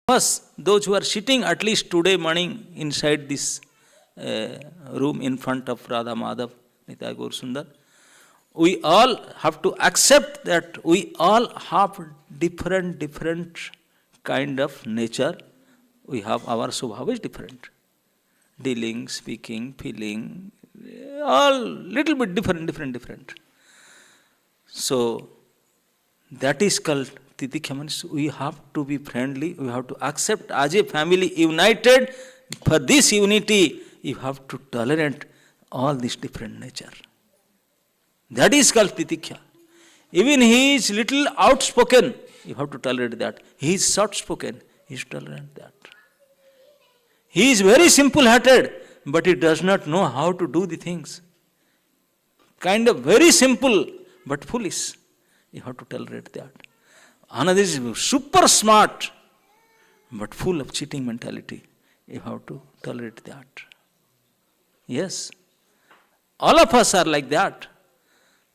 Us, those who are sitting at least today morning inside this room in front of Radha Madhav, Nitai Gaur Sundar, we all have to accept that we all have different kind of nature. We have our Swabha is different. Dealing, speaking, feeling, all little bit different. So, that is called Titikya means we have to be friendly, we have to accept as a family united. For this unity, you have to tolerate all this different nature. That is called Titikya. Even he is little outspoken, you have to tolerate that. He is soft-spoken, he is tolerant that. He is very simple-hearted, but he does not know how to do the things. Kind of very simple, but foolish. You have to tolerate that. Another is super smart, but full of cheating mentality. You have to tolerate that. Yes. All of us are like that.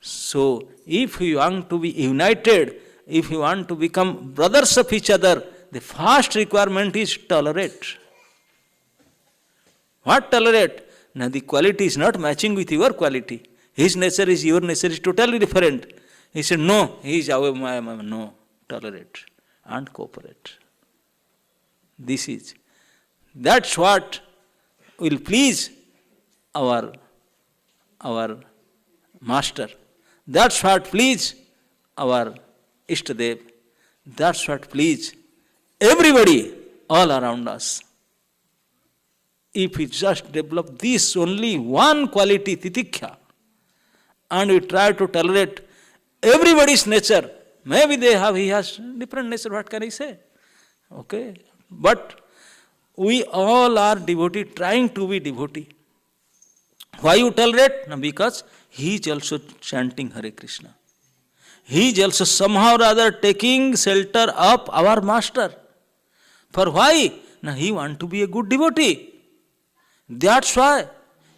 So, if you want to be united, if you want to become brothers of each other, the first requirement is tolerate. What tolerate? Now the quality is not matching with your quality. His nature is, your nature is totally different. He said, no, he is our, no, tolerate and cooperate. That's what will please our master. That's what please our Ishtadev. That's what please everybody all around us. If we just develop this only one quality, Titikya, and we try to tolerate everybody's nature, maybe he has different nature, what can I say? Okay. But we all are devotee, trying to be devotee. Why you tolerate? No, because he is also chanting Hare Krishna. He is also somehow or other taking shelter of our master. For why? Now he wants to be a good devotee. That's why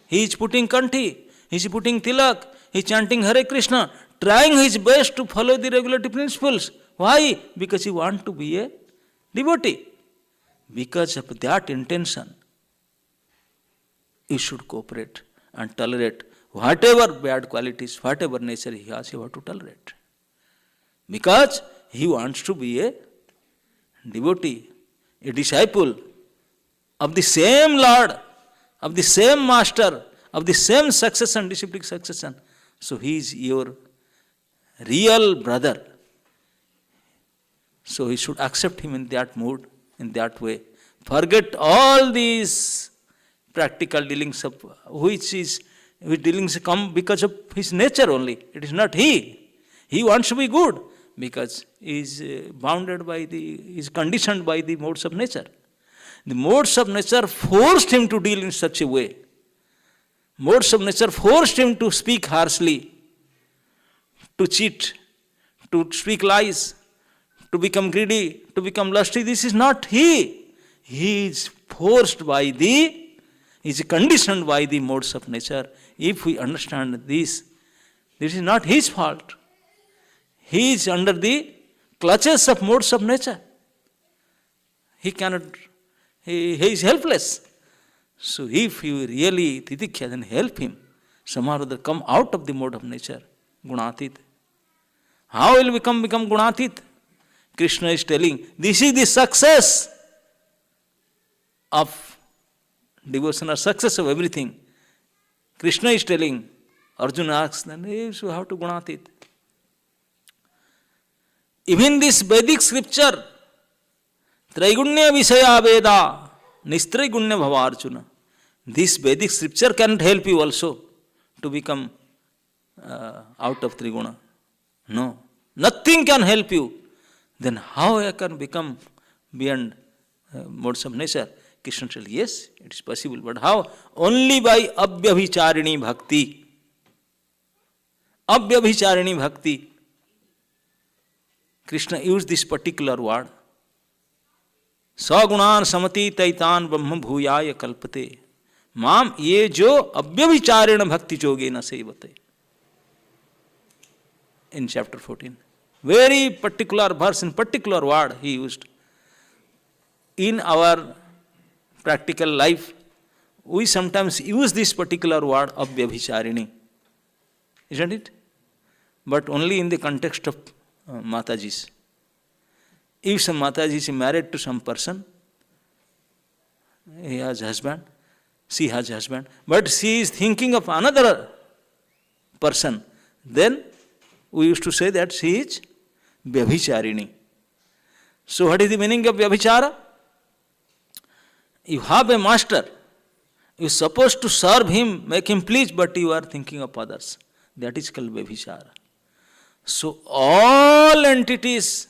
he is putting kanthi, he is putting tilak, he is chanting Hare Krishna, trying his best to follow the regulative principles. Why? Because he wants to be a devotee. Because of that intention, you should cooperate and tolerate whatever bad qualities, whatever nature he has, you have to tolerate. Because he wants to be a devotee, a disciple of the same Lord, of the same master, of the same succession, disciplic succession. So he is your real brother. So you should accept him in that mood, in that way. Forget all these practical dealings of which dealings come because of his nature only. It is not he. He wants to be good because he is is conditioned by the modes of nature. The modes of nature forced him to deal in such a way. Modes of nature forced him to speak harshly, to cheat, to speak lies, to become greedy, to become lusty. This is not he. He is forced by he is conditioned by the modes of nature. If we understand this is not his fault. He is under the clutches of modes of nature. He cannot, he is helpless. So if you really Titikya, then help him. Somehow or other come out of the mode of nature. Gunatit. How will we become Gunatit? Krishna is telling, this is the success of devotion or success of everything. Krishna is telling, Arjuna asks, then you have to Gunatit. Even this Vedic scripture, Traigunya Visaya Veda, Nistraigunya Bhava Arjuna. This Vedic scripture cannot help you also to become out of Triguna. No. Nothing can help you. Then how I can become beyond modes of nature? Krishna said, yes, it is possible. But how? Only by Abhyabhicharini Bhakti. Abhyabhicharini Bhakti. Krishna used this particular word. Sagunan samati taitan brahma bhuyaya kalpate. Mam ye jo abhyabhicharena bhakti jogena sevate. In chapter 14. Very particular verse and particular word he used. in our practical life, we sometimes use this particular word of Vyabhicharini, isn't it? But only in the context of Matajis. If some Mataji is married to some person, he has husband, she has husband, but she is thinking of another person, then we used to say that she is Vyabhicharini. So what is the meaning of Vyabhichara? You have a master, you are supposed to serve him, make him please, but you are thinking of others. That is called Vyabhichara. So all entities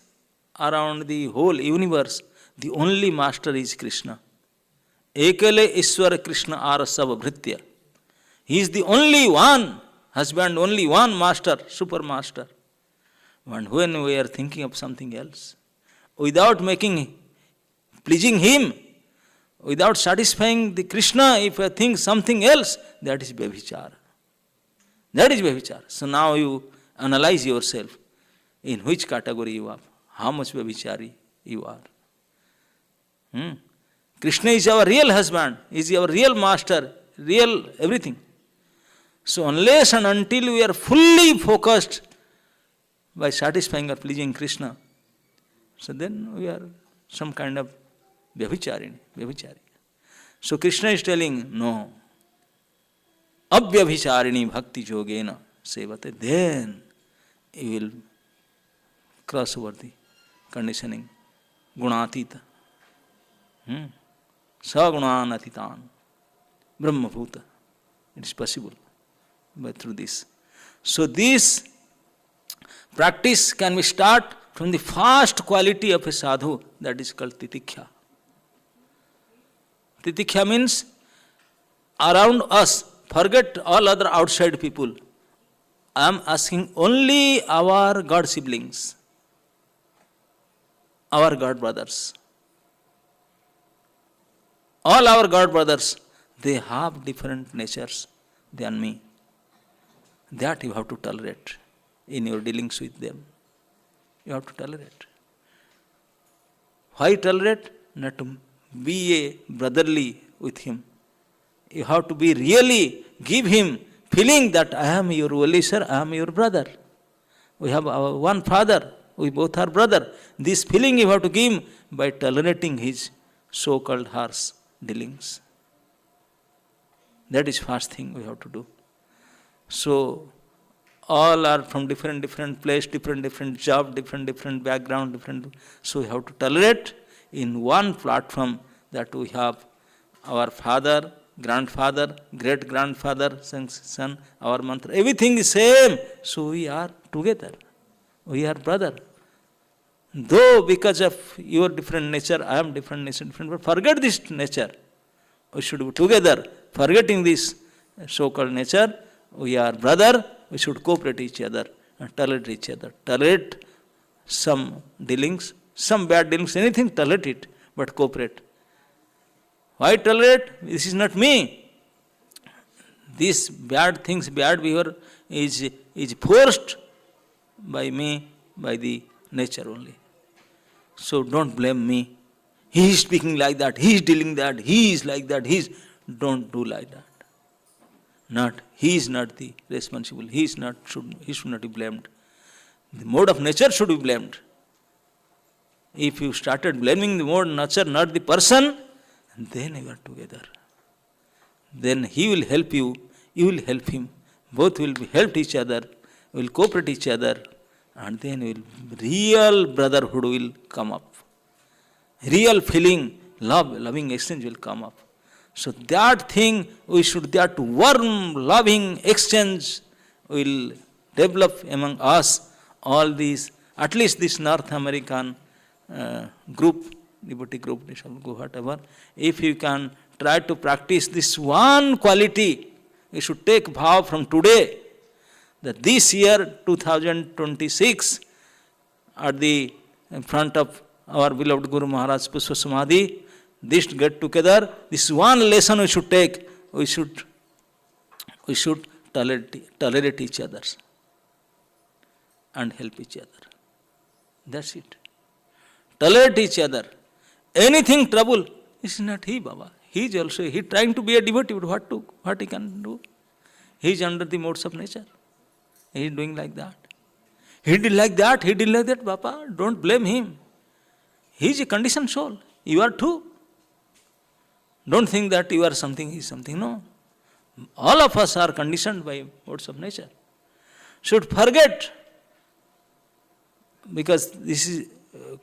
around the whole universe, the only master is Krishna. Ekale Ishwara Krishna Ara Sava Bhritya. He is the only one husband, only one master, super master. And when we are thinking of something else, without pleasing him, without satisfying the Krishna, if I think something else, that is Vyabhichara. That is Vyabhichara. So now you analyze yourself, in which category you are, how much Vyabhichari you are. Krishna is our real husband, is our real master, real everything. So unless and until we are fully focused by satisfying or pleasing Krishna, so then we are some kind of Vyabhichari. So Krishna is telling, no, Avyabhicharini bhakti yogena sevate, then you will cross over the conditioning, gunatita, sagunan atitan, brahmabhuta. It is possible by through this. So this practice can be start from the first quality of a sadhu, that is called titiksha. Titiksha means around us, forget all other outside people. I am asking only our God siblings, our God brothers. All our God brothers, they have different natures than me. That you have to tolerate in your dealings with them. You have to tolerate. Why tolerate? Not to be a brotherly with him. You have to be really, give him feeling that I am your only sir, I am your brother. We have our one father, we both are brother. This feeling you have to give him by tolerating his so-called harsh dealings. That is first thing we have to do. So all are from different place, different job, different background, so we have to tolerate in one platform that we have our father, grandfather, great-grandfather, son, our mantra, everything is same. So we are together. We are brother. Though because of your different nature, I am different nature, but forget this nature. We should be together. Forgetting this so-called nature, we are brother, we should cooperate each other and tolerate each other. Tolerate some dealings, some bad dealings, anything, tolerate it, but cooperate. Why tolerate? This is not me. These bad things, bad behavior is forced by me, by the nature only. So don't blame me. He is speaking like that, he is dealing that, he is like that, don't do like that. He is not the responsible, he should not be blamed. The mode of nature should be blamed. If you started blaming the mode of nature, not the person, then you are together. Then he will help you, you will help him. Both will be helped each other, will cooperate each other, and then real brotherhood will come up. Real feeling, loving exchange will come up. So that thing, that warm, loving exchange will develop among us, all these, at least this North American group, devotee group, whatever. If you can try to practice this one quality, you should take vow from today, that this year, 2026, at the front of our beloved Guru Maharaj Pushpa Samadhi, this get together, this one lesson we should take, we should tolerate each other and help each other. That's it. Tolerate each other. anything trouble, it's not he, Baba. He is also, he trying to be a devotee, but what he can do? He is under the modes of nature. He is doing like that. He did like that, he did like that, Baba. Don't blame him. He is a conditioned soul. You are too. Don't think that you are something, he is something. No. All of us are conditioned by modes of nature. Should forget, because this is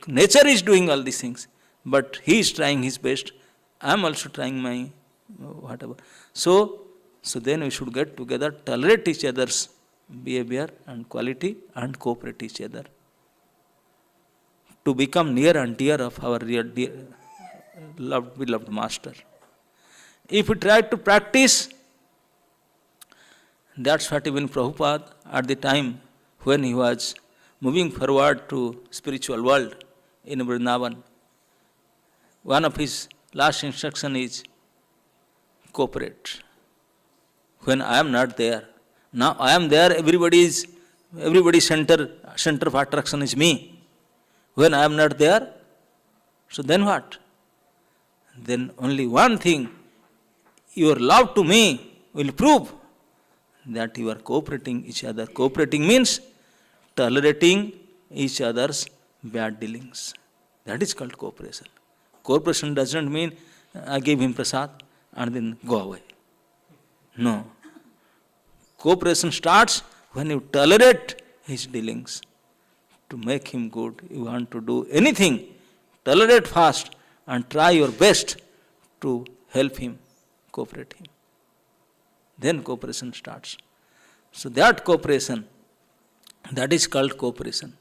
nature is doing all these things, but he is trying his best. I am also trying my whatever. So then we should get together, tolerate each other's behavior and quality, and cooperate each other to become near and dear of our dear, beloved Master. If we try to practice, that's what even Prabhupada, at the time when he was moving forward to spiritual world in Vrindavan, one of his last instruction is cooperate. When I am not there, now I am there, everybody's center of attraction is me. When I am not there, so then what? Then only one thing, your love to me will prove that you are cooperating each other. Cooperating means tolerating each other's bad dealings. That is called cooperation. Cooperation doesn't mean I give him prasad and then go away. No. Cooperation starts when you tolerate his dealings. To make him good, you want to do anything, tolerate fast and try your best to help him, cooperate him. Then cooperation starts. So that cooperation, that is called cooperation.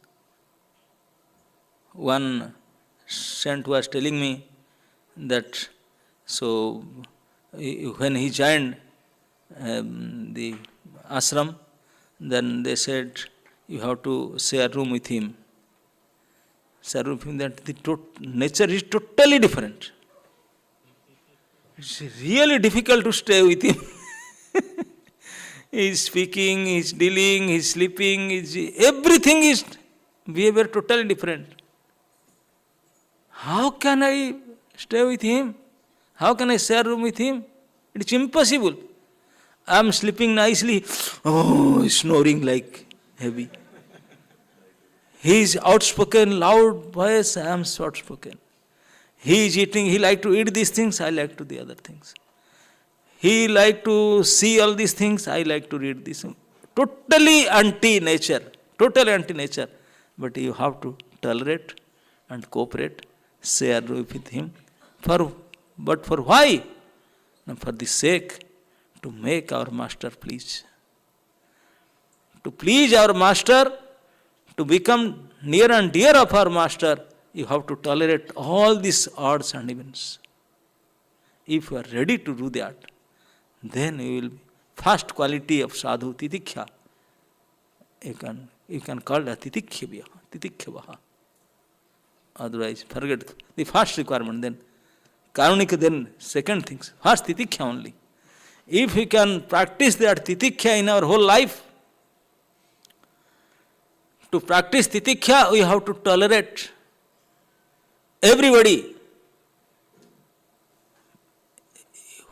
One saint was telling me that, so when he joined the ashram, then they said, you have to share room with him. Share room with him, that the nature is totally different. It's really difficult to stay with him. He is speaking, he is dealing, he is sleeping, everything is behavior totally different. How can I stay with him? How can I share room with him? It's impossible. I am sleeping nicely, snoring like heavy. He is outspoken, loud voice, I am outspoken. He is eating, he like to eat these things, I like to do the other things. He like to see all these things, I like to read these things. Totally anti-nature, totally anti-nature. But you have to tolerate and cooperate, share with him. But for why? No, for the sake to make our master please. To please our master, to become near and dear of our master, you have to tolerate all these odds and events. If you are ready to do that, then you will be first quality of sadhu, titikkha. You can call that titikkha. Otherwise, forget the first requirement, then karunika, then second things. First titikkha only. If we can practice that titikkha in our whole life, to practice titikkha, we have to tolerate everybody.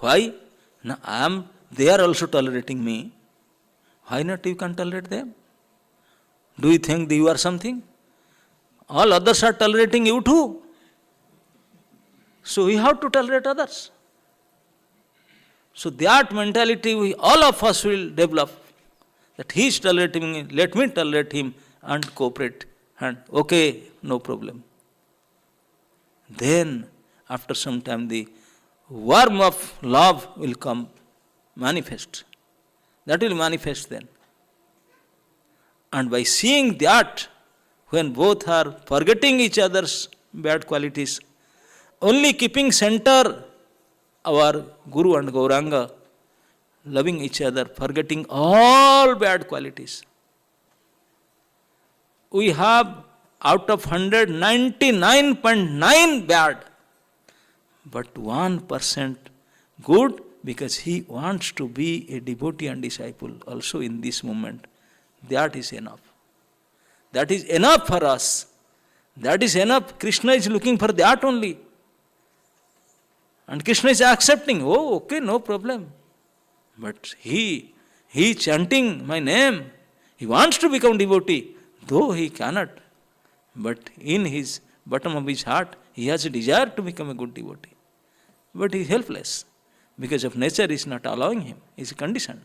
Why? Now, they are also tolerating me. Why not you can tolerate them? Do you think that you are something? All others are tolerating you too. So we have to tolerate others. So that mentality all of us will develop. That he is tolerating me, let me tolerate him and cooperate. And okay, no problem. Then, after some time, the warmth of love will come, manifest. That will manifest then. And by seeing that, when both are forgetting each other's bad qualities, only keeping center our Guru and Gauranga, loving each other, forgetting all bad qualities. We have out of 100, 99.9 bad, but 1% good, because he wants to be a devotee and disciple also in this moment. That is enough. That is enough for us. That is enough. Krishna is looking for that only. And Krishna is accepting, oh, okay, no problem. But he is chanting my name. He wants to become devotee, though he cannot. But in his bottom of his heart, he has a desire to become a good devotee. But he is helpless, because of nature is not allowing him. He is conditioned.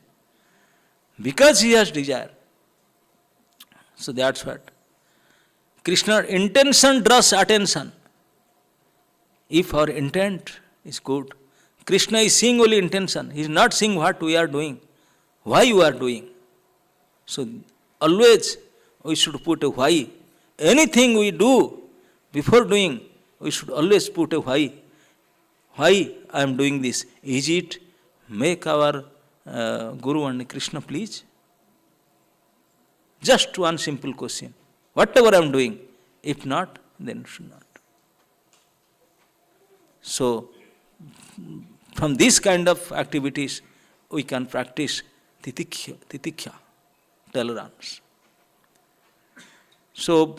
Because he has desire. So that's what. Krishna's intention draws attention. If our intent is good, Krishna is seeing only intention. He is not seeing what we are doing, why you are doing. So always we should put a why. Anything we do, before doing, we should always put a why. Why I am doing this? Is it make our Guru and Krishna please? Just one simple question. Whatever I am doing, if not, then should not. So, from these kind of activities, we can practice titikya, tolerance. So,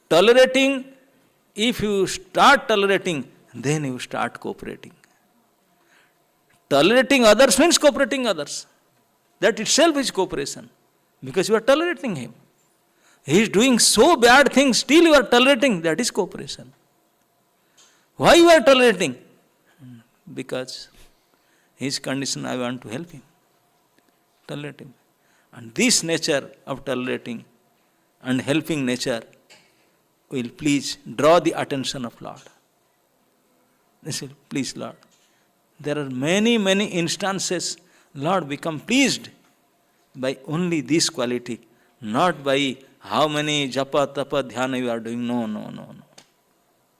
tolerating, if you start tolerating, then you start cooperating. Tolerating others means cooperating others. That itself is cooperation, because you are tolerating him. He is doing so bad things, still you are tolerating, that is cooperation. Why you are tolerating? Because his condition, I want to help him. Tolerate him. And this nature of tolerating and helping nature will please draw the attention of Lord. They say, please Lord. There are many, many instances Lord become pleased by only this quality, not by how many japa, tapa, dhyana you are doing. No.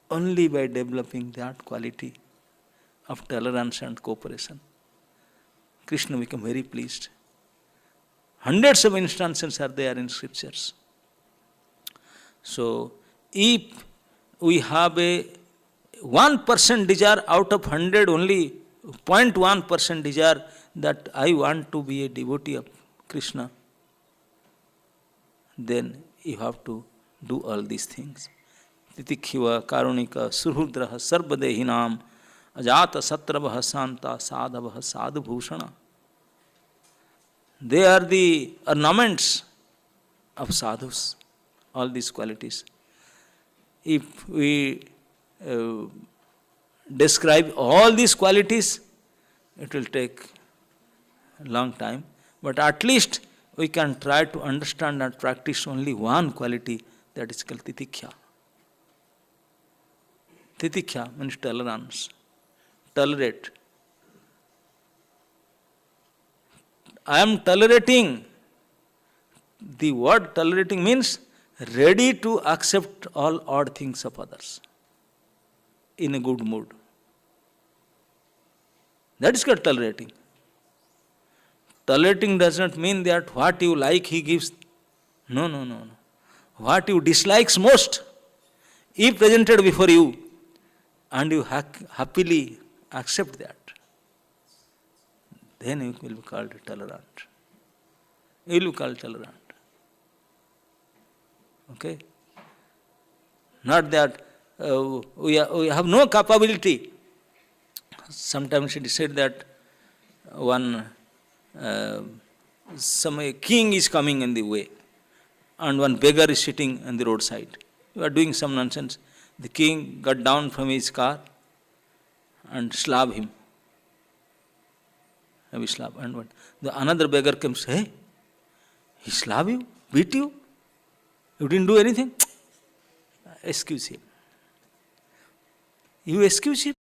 Only by developing that quality of tolerance and cooperation, Krishna become very pleased. Hundreds of instances are there in scriptures. So, if we have a 1% desire out of 100, only 0.1% desire that I want to be a devotee of Krishna, then you have to do all these things. Titikhiva, Karunika, Surhudraha, Sarvadehinam, Ajata Satravaha Santa, Sadhavaha Sadhubhushana. They are the ornaments of sadhus, all these qualities. If we describe all these qualities, it will take a long time, but at least we can try to understand and practice only one quality, that is called titikya. Titikya means tolerance. Tolerate. I am tolerating. The word tolerating means ready to accept all odd things of others in a good mood. That is called tolerating. Tolerating does not mean that what you like he gives. No. What you dislikes most, if presented before you, and you happily accept that, then you will be called tolerant. You will be called tolerant. Okay? Not that we have no capability. Sometimes it is said that some king is coming in the way, and one beggar is sitting on the roadside. You are doing some nonsense. The king got down from his car and slapped him. Heavy slap. And what? The another beggar comes, hey, he slapped you, beat you. You didn't do anything. Excuse him. You excuse him.